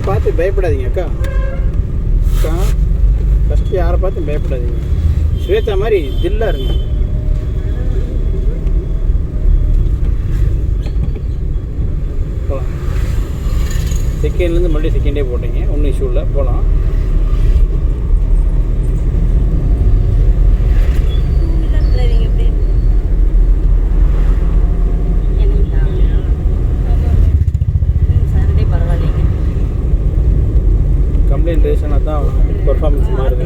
பார்த்து பயப்படாதீங்க அக்கா. அக்கா ஃபஸ்ட்டு யாரை பார்த்து பயப்படாதீங்க. ஸ்வேதா மாதிரி தில்லாக இருங்க. போகலாம். செகண்ட்லேருந்து மறுபடியும் செகண்டே போட்டீங்க, ஒன்றும் இஷ்யூ இல்லை, போகலாம். கம்ப்ளைண்ட் ரேஸ் ஆனால் தான் பர்ஃபார்மன்ஸ் மாறுது.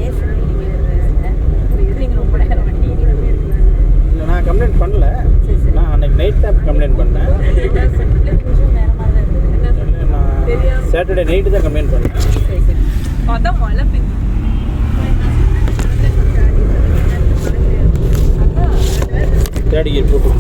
இல்லை நான் கம்ப்ளைண்ட் பண்ணல, நான் அன்றைக்கி நைட் தான் கம்ப்ளைண்ட் பண்ணேன். நான் சாட்டர்டே நைட்டு தான் கம்ப்ளைண்ட் பண்ணேன். தேர்ட் கியர் போட்டு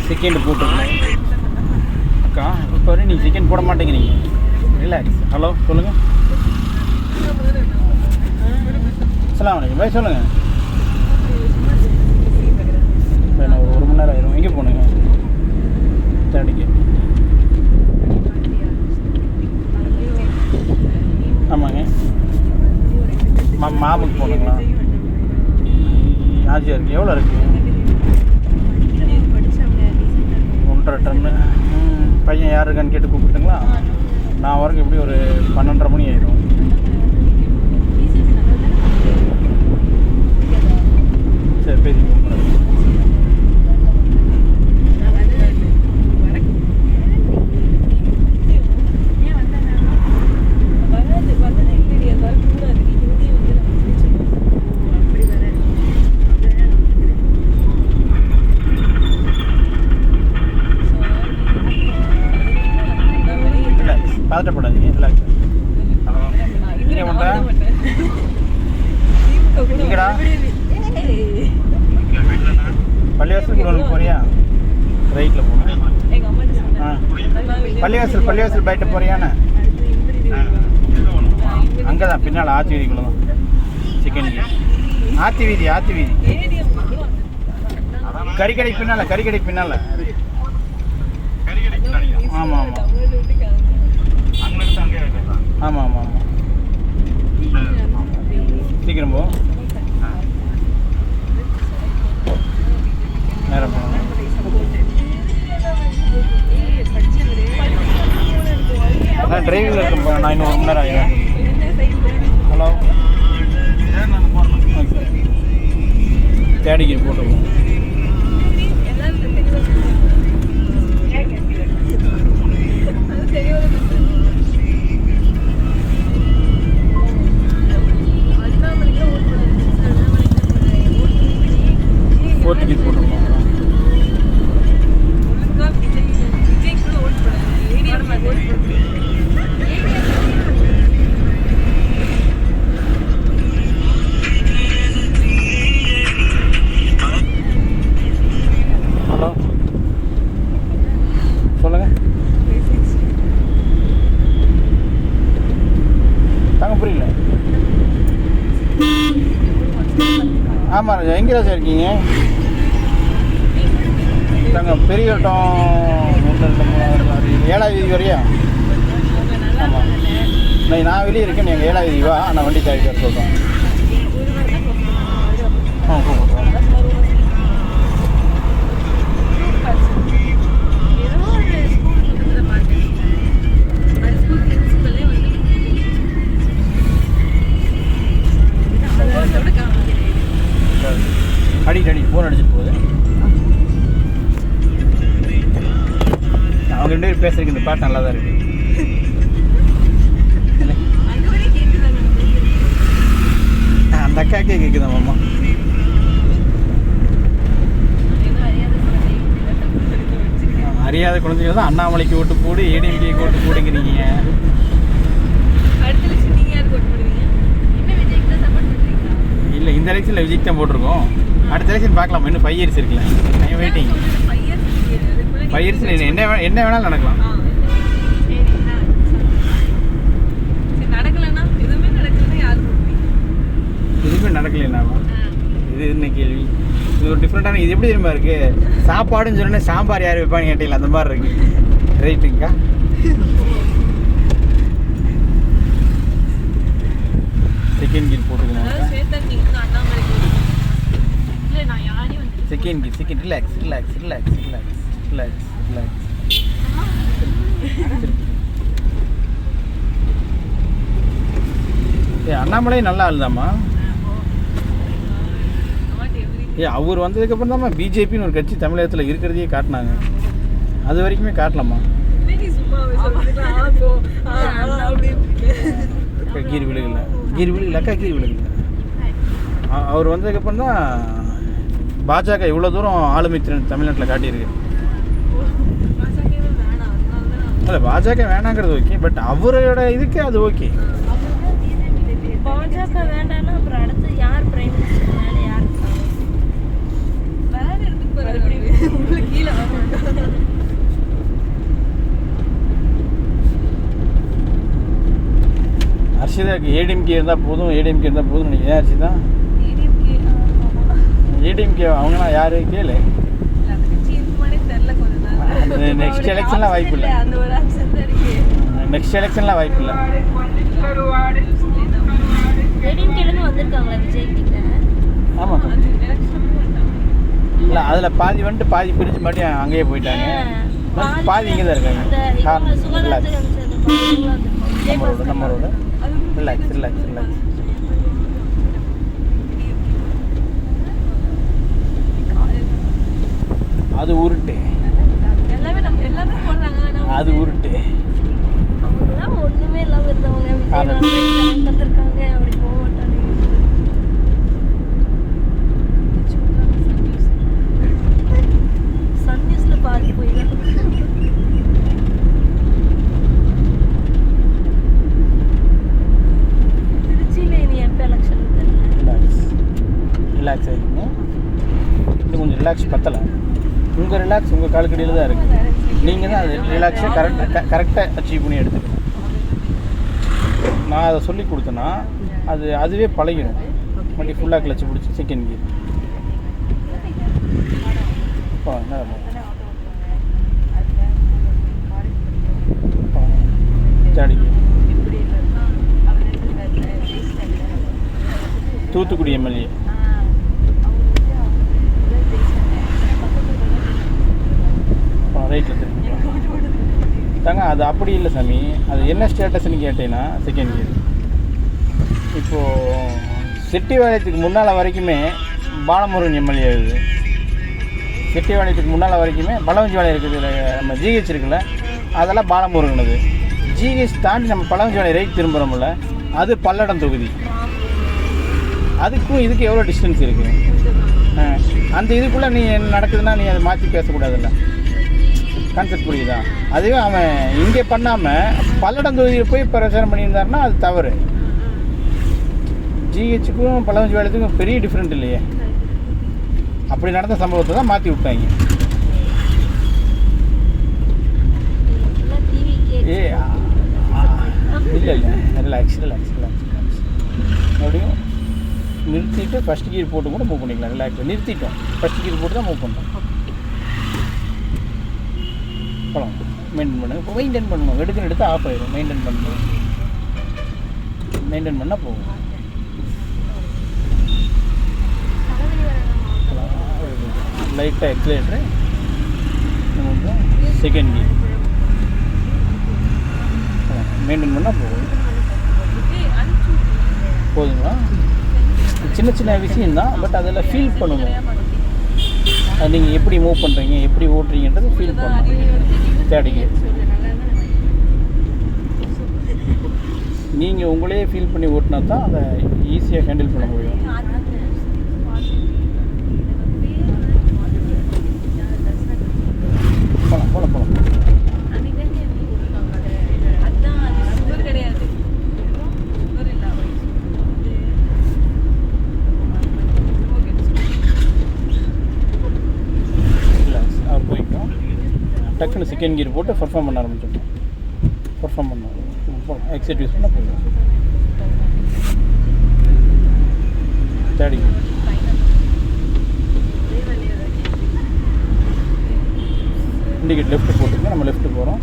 செகண்ட் போட்டுருக்கேன். அக்கா இப்போ வரையும் நீங்கள் செகண்ட் போட மாட்டேங்கிறீங்க. ரிலாக்ஸ். ஹலோ சொல்லுங்கள். அஸ்ஸலாமு அலைக்கும். பாய் சொல்லுங்கள். நான் ஒரு மணி நேரம் ஆயிரும். எங்கே போகணுங்க? தேடிக்கு. ஆமாங்க. மாமுக்கு போகணுங்களா? ஆஜியா இருக்குது. எவ்வளோ இருக்குது? 1.5 டன்னு. பையன் யார் இருக்கான்னு கேட்டு கூப்பிட்டுங்களா? நான் வரைக்கும் எப்படி ஒரு 12:30 மணி ஆயிடும். சரி பேசி பதட்டப்படாதீங்க. ரிலாக்ஸ். இங்கடா பள்ளிவாசல் ஒன்று போறியா? ரைட்டில் போகணும். பள்ளிவாசல் போயிட்டு போறியாண்ணே? அங்கே தான் பின்னால் ஆத்தி வீதிக்குள்ள தான். சிக்கன் ஆத்தி வீதி கறிக்கடை பின்னால். ஆமாம் சீக்கிரம் போ. நேரம் போகணும். நான் டிரைவிங்கில் இருக்கேன். நான் இன்னும் 1 மணி நேரம் ஆகிடும். ஹலோ தேடிக்கு போட்டுருக்கோம். டிக்கெட் போட்டுருக்கோம். ஹலோ சொல்லுங்கள். தாங்க புரியல. ஆமாம் ராஜா. எங்கே ராஜா இருக்கீங்க? நாங்கள் பெரிய வட்டம் 7ஆவது வீதி வரையா? ஆமாம். நான் வெளியே இருக்கேன். நீங்கள் 7ஆவது வீதி வா. நான் வண்டி தயாரிக்க சொல்கிறேன். அடி ஃபோன் அடிச்சுட்டு போகுது. அவங்க 2 பேரும் பேசுறதுக்கு இந்த பாட்டு நல்லா தான் இருக்கு. அந்த அக்காக்கே கேட்குதா மாமா? அறியாத குழந்தைங்க தான் அண்ணாமலைக்கு ஓட்டு போடு, ஏடிஎம்கேக்கு ஓட்டு போடுங்கிறீங்க. இல்லை, இந்த எலெக்ஷனில் விஜய்க்கு தான் போட்டிருக்கோம். அடுத்த எலெக்ஷன் பார்க்கலாம். இன்னும் 5 இயர்ஸ் இருக்குல்ல. வெயிட்டிங். பயிற்சி என்ன வேணாலும் நடக்கலாம். எதுவுமே நடக்கலைன்னாவா? இது என்ன கேள்வி? இது ஒரு டிஃப்ரெண்டான. இது எப்படி தெரியுமா இருக்கு? சாப்பாடுன்னு சொன்னோன்னே சாம்பார் யார் வைப்பான்னு கேட்டீங்களா? அந்த மாதிரி இருக்கு. ரைட்டுங்கக்கா. செகண்ட் கீர் போட்டுக்கணும். செகண்ட் கீர் ரிலாக்ஸ். அண்ணாமலை நல்ல ஆள் தாம்மா. அவர் வந்ததுக்கப்புறம் தான்மா பிஜேபின்னு ஒரு கட்சி தமிழகத்தில் இருக்கிறதையே காட்டினாங்க. அது வரைக்குமே காட்டலாமா? கீர் விழுகல அக்கா, கீர் விழுகல. அவர் வந்ததுக்கப்புறம் தான் பாஜக இவ்வளோ தூரம் ஆளுமை தமிழ்நாட்டில் காட்டியிருக்கு. இல்லை, பாஜக வேணாங்கிறது ஓகே, பட் அவரோட இதுக்கு அது ஓகே. பாஜக வேண்டாம்னா அப்புறம் அடுத்து யார் பிரைம் மினிஸ்டர்? மேலே யார் கீழே ஹர்ஷிதாக்கு ஏடிஎம்கே இருந்தால் போதும் நினைக்கிறேன். ஹர்ஷிதா ஏடிஎம்கே அவங்கன்னா யாரு கேளு. நெக்ஸ்ட் எலெக்ஷன்லாம் வாய்ப்பு இல்லை. ஆமாம். இல்லை, அதில் பாதி வந்துட்டு பாதி பிரித்து மட்டும் அங்கேயே போயிட்டாங்க. பாதி இங்கே தான் இருக்காங்க. நம்மளோட ரிலாக்ஸ். அது உருட்டு. ஒண்ணுமே இல்லாம இருந்தவங்க அப்படி போக மாட்டாங்க. சன் நியூஸ்ல பாதி போயிடலாம். திருச்சியில இனி எப்ப எலெக்ஷன் ரிலாக்ஸ் ஆகிருக்கும். இன்னும் கொஞ்சம் ரிலாக்ஸ் பத்தலை. உங்கள் ரிலாக்ஸ் உங்கள் காலுக்கடியில் தான் இருக்குது. நீங்கள் தான் அது ரிலாக்ஸை கரெக்டாக அச்சீவ் பண்ணி எடுத்துக்கணும். நான் அதை சொல்லி கொடுத்தேன்னா அதுவே பழகிடும். வண்டி ஃபுல்லாக கிளச்சு பிடிச்சி second gear. Third gear. Thoothukudi MLA ரைட்டில் தாங்க. அது அப்படி இல்லை சாமி. அது என்ன ஸ்டேட்டஸ்ன்னு கேட்டீங்கன்னா செகண்ட் இயர். இப்போது செட்டிவாளையத்துக்கு முன்னால் வரைக்குமே பாலமுருகன் எம்எல்ஏ இருக்குது. செட்டிவாளையத்துக்கு முன்னால் வரைக்குமே பழவஞ்சிவாளையம் இருக்குது. நம்ம ஜிஹெச் இருக்குல்ல, அதெல்லாம் பாலமுருகனது. ஜிஹெச் தாண்டி நம்ம பழவஞ்சிவாளையம் ரைட் திரும்புகிறோம்ல, அது பல்லடம் தொகுதி. அதுக்கும் இதுக்கு எவ்வளோ டிஸ்டன்ஸ் இருக்குது? அந்த இதுக்குள்ளே நீ என்ன நடக்குதுன்னா நீ அதை மாற்றி பேசக்கூடாதுல்ல. கான்செப்ட் புரியுதா? அதுவே அவன் இங்கே பண்ணாமல் பல்லடம் தொகுதியில் போய் பிரச்சாரம் பண்ணியிருந்தாருன்னா அது தவறு. ஜிஹெச்சுக்கும் பழவஞ்சிவாளையத்துக்கும் பெரிய டிஃப்ரெண்ட் இல்லையே. அப்படி நடந்த சம்பவத்தை தான் மாற்றி விட்டாங்க. இல்லை ரிலாக்ஸ். மறுபடியும் நிறுத்திட்டு ஃபஸ்ட் கீர் போட்டு கூட மூவ் பண்ணிக்கலாம். ரிலாக்ஸ் நிறுத்திட்டோம், ஃபஸ்ட் கீர் போட்டு தான் மூவ் பண்ணோம். பழம் மெயின்டைன் பண்ணுங்க. இப்போ மெயின்டைன் பண்ணணும். எடுத்து ஆஃப் ஆயிடும். மெயின்டைன் பண்ணால் போகும். லைட்டாக எக்ஸலேட்டரு செகண்ட் கீர் மெயின்டைன் பண்ணால் போதுங்களா? சின்ன விஷயந்தான், பட் அதில் ஃபீல் பண்ணணும். அது நீங்கள் எப்படி மூவ் பண்ணுறீங்க, எப்படி ஓட்டுறீங்கன்றது ஃபீல் பண்ணணும். தேர்ட் கியர் நீங்கள் உங்களே ஃபீல் பண்ணி ஓட்டினா தான் அதை ஈஸியாக ஹேண்டில் பண்ண முடியும். போகலாம். செகண்ட் கியர் போட்டு பர்ஃபார்ம் பண்ண ஆரம்பிச்சிடணும். பர்ஃபார்ம் பண்ணணும். போகலாம். எக்ஸைட் யூஸ் பண்ணால் போதும். Third gear. இண்டிகேட் லெஃப்ட் போட்டுங்க. நம்ம லெஃப்ட் போகிறோம்.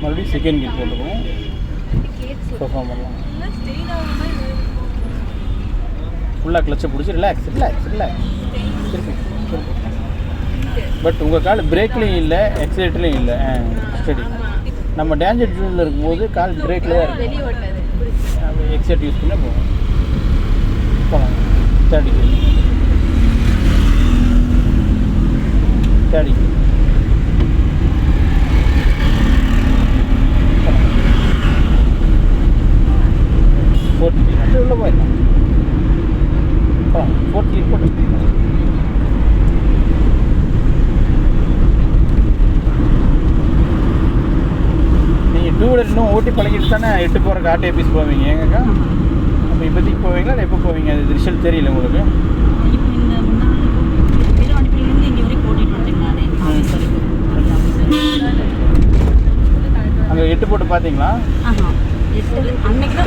மறுபடியும் செகண்ட் கியர் போட்டுக்குவோம். பர்ஃபார்ம் பண்ணலாம். ஃபுல்லாக கிளச்சை பிடிச்சி ரிலாக்ஸ் ரிலாக்ஸ் ரிலாக்ஸ் திருப்பி திருப்பி. பட் உங்கள் கால் பிரேக்லேயும் இல்லை எக்ஸைட்லேயும் இல்லை. ஸ்டடி. நம்ம டேஞ்சர் ஜோனில் இருக்கும்போது கால் பிரேக்கில் தான் இருக்கும். எக்ஸைட் யூஸ் பண்ண போகும். போகலாம். Third gear. Third gear. Fourth gear. அப்படியே உள்ளே போயிடலாம். ஃபோர்த் கியர் போட்டு நீங்கள் டூ வீலர் இன்னும் ஓட்டி பழகிட்டு தானே 8 போகிறக்கு ஆர்டிஓபிஸ் போவீங்க ஏங்கக்கா? அப்போ இப்போதைக்கு போவீங்களா இல்லை எப்போ போவீங்க? அது ரிசல்ட் தெரியல உங்களுக்கு? அங்கே 8 போட்டு பார்த்தீங்களா?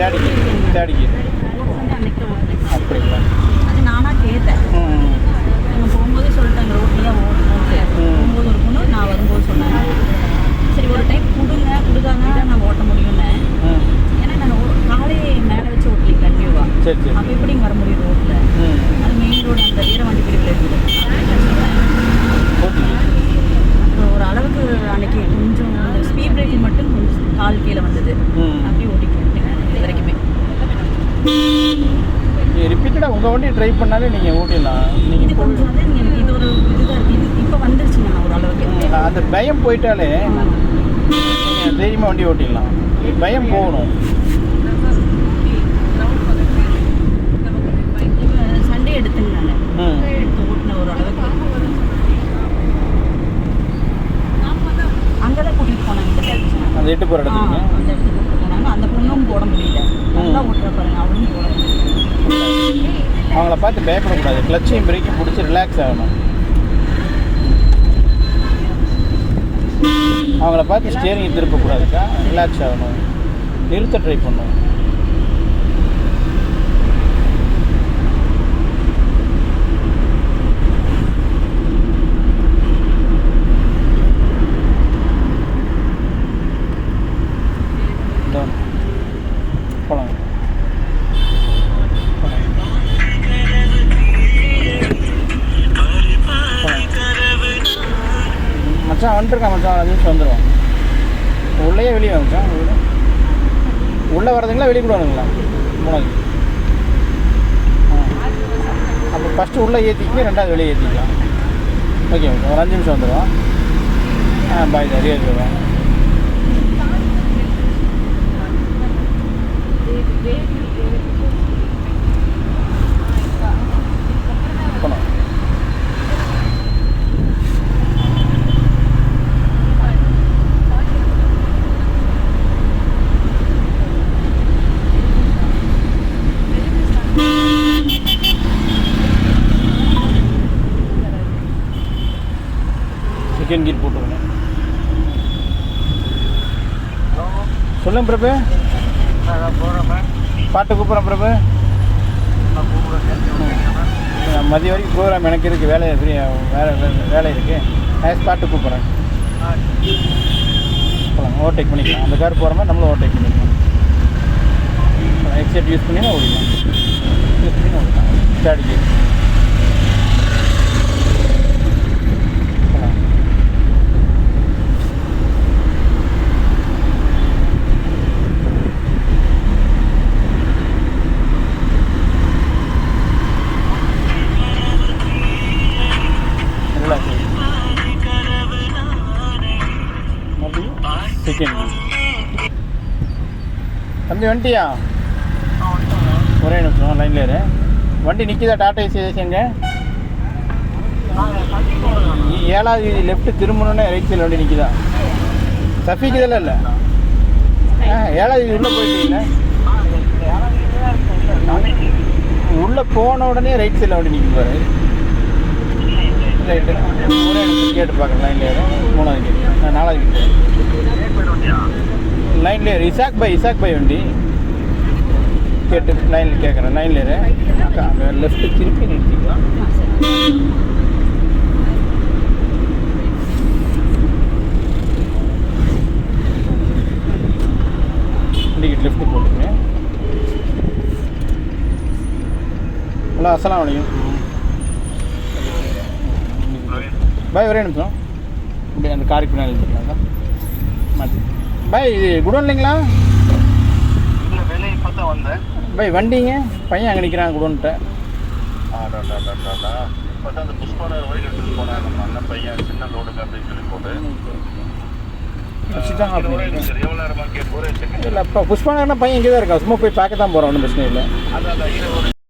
Third gear. அப்படிங்களா? அது நானாக கேட்டேன். நாங்கள் போகும்போதே சொல்லிட்டாங்க ரோட்லேயே ஓட்டணும்ட்டு. போகும்போது ஒரு பொண்ணு நான் வரும்போது சொன்னாங்க, சரி ஒரு டைம் கொடுக்காங்க நான் ஓட்ட முடியும்னு. ஏன்னா நாங்கள் காலையே மேலே வச்சு ஓட்டலிங்க கண்டிப்பாக. சரி சரி. அப்போ எப்படி வர முடியும் ரோட்டில்? அது மெயின் ரோடு அந்த வீரவண்டி பிரிவில் இருக்குது. அப்புறம் ஒரு அளவுக்கு அன்றைக்கி கொஞ்சம் அந்த ஸ்பீட் பிரேக்கிங் மட்டும் கொஞ்சம் கால் கீழே வந்தது. அப்படி ஓட்டிட்டு வந்துட்டேன் இது வரைக்குமே. நீங்கள் ரிப்பீட்டடாக உங்கள் வண்டியை ட்ரை பண்ணாலே நீங்கள் ஓட்டிடலாம். இது கொஞ்சம் வந்து நீங்கள் இது ஒரு இதுதான் இது இப்போ வந்துருச்சுங்க ஓரளவுக்கு. அந்த பயம் போயிட்டாலே நீங்கள் தைரியமாக வண்டி ஓட்டிடலாம். பயம் போகணும். சண்டே எடுத்துங்க நான் எடுத்து ஓட்டின ஓரளவுக்கு. அங்கே தான் கூட்டிகிட்டு போனாங்க இந்த டைம். அந்த 8 போகிற இடத்துக்கு அந்த இடத்துக்கு கூப்பிட்டு போனாங்க. அந்த பொண்ணும் போட முடியல. நல்லா ஓட்டுற பாருங்க அவளும் போட முடியல. அவங்கள பார்த்து பயப்படக்கூடாது. கிளச்சையும் பிரேக்கையும் பிடிச்சி ரிலாக்ஸ் ஆகணும். அவங்கள பார்த்து ஸ்டியரிங் திருப்பக்கூடாதுக்கா. ரிலாக்ஸ் ஆகணும். நிறுத்த ட்ரை பண்ணணும். போகலாம். மச்சான் வந்துருக்கான் மச்சான். 5 நிமிஷம் வந்துடுவான். உள்ளே வெளியே வந்துச்சான். உள்ளே வரதுங்களா வெளியே கூட வந்துங்களா? 3வது. அப்போ ஃபஸ்ட்டு உள்ளே ஏற்றிக்கிங்க, 2வது வெளியே ஏற்றிக்கலாம். Okay okay. ஒரு 5 நிமிஷம் வந்துடுவான். பாய் தான் ரியல் வருவான். போனோம். செகண்ட் கீர் போட்டுருங்க. சொல்லுங்க பிரபு. பாட்டு கூப்பிட்றேன் பிரபு. மதியம் வரைக்கும் ப்ரோக்ராம் எனக்கு இருக்குது. வேலை வேலை இருக்குது. நைஸ் பாட்டு கூப்பிட்றேன். போகலாம். ஓவர்டேக் பண்ணிக்கலாம். அந்த கார் போகிற மாதிரி நம்மளும் ஓவர்டேக் பண்ணிக்கலாம். எக்ஸைட் யூஸ் பண்ணி ஓடிக்கலாம். யூஸ் பண்ணி ஓடிக்கலாம். Third gear. செகண்ட். தம்பி வந்துட்டியா? ஒரே நிமிஷம் லைனில் இரு. வண்டி நிற்கிதா? டாடா ஏசி எங்க? 7வது வீதி லெஃப்ட் திரும்பணுன்னே ரைட் சைடில் வண்டி நிற்கிதா? சஃபிக்கு இதெல்லாம் இல்லை. 7வது வீதி உள்ளே போயிட்டீங்களா? உள்ளே போன உடனே ரைட் சைடில் வண்டி நிற்கும் பாரு. ரைட்டு ஒரே இடத்துக்கு கேட்டு பார்க்குறேன். லைன்ல ஏறும். 3வது கேட்டு 4வது கேட்டு லைன்ல ஏறு. இசாக் பாய் வண்டி கேட்டு லைனில் கேட்குறேன். லைனில் ஏறு. அங்கே லெஃப்ட்டு திருப்பி நிறுத்திக்கலாம். இண்டிகேட் லெஃப்ட்டு போட்டுங்க. ஹலோ அஸ்ஸலாமு அலைக்கும் பாய். ஒரே நிமிஷம் இப்படி அந்த காருக்கு பின்னாடி இருக்கலாங்களா மாற்றி பாய். இது குடோன் இல்லைங்களா பாய்? வண்டிங்க பையன் அங்கே நிற்கிறான் குடோன்ட்ட. இல்லை இப்போ புஷ்பா நகர்னா பையன் இங்கே தான் இருக்கா. சும்மா போய் பார்க்க தான் போகிறோம். ஒன்றும் பிரச்சனை இல்லை.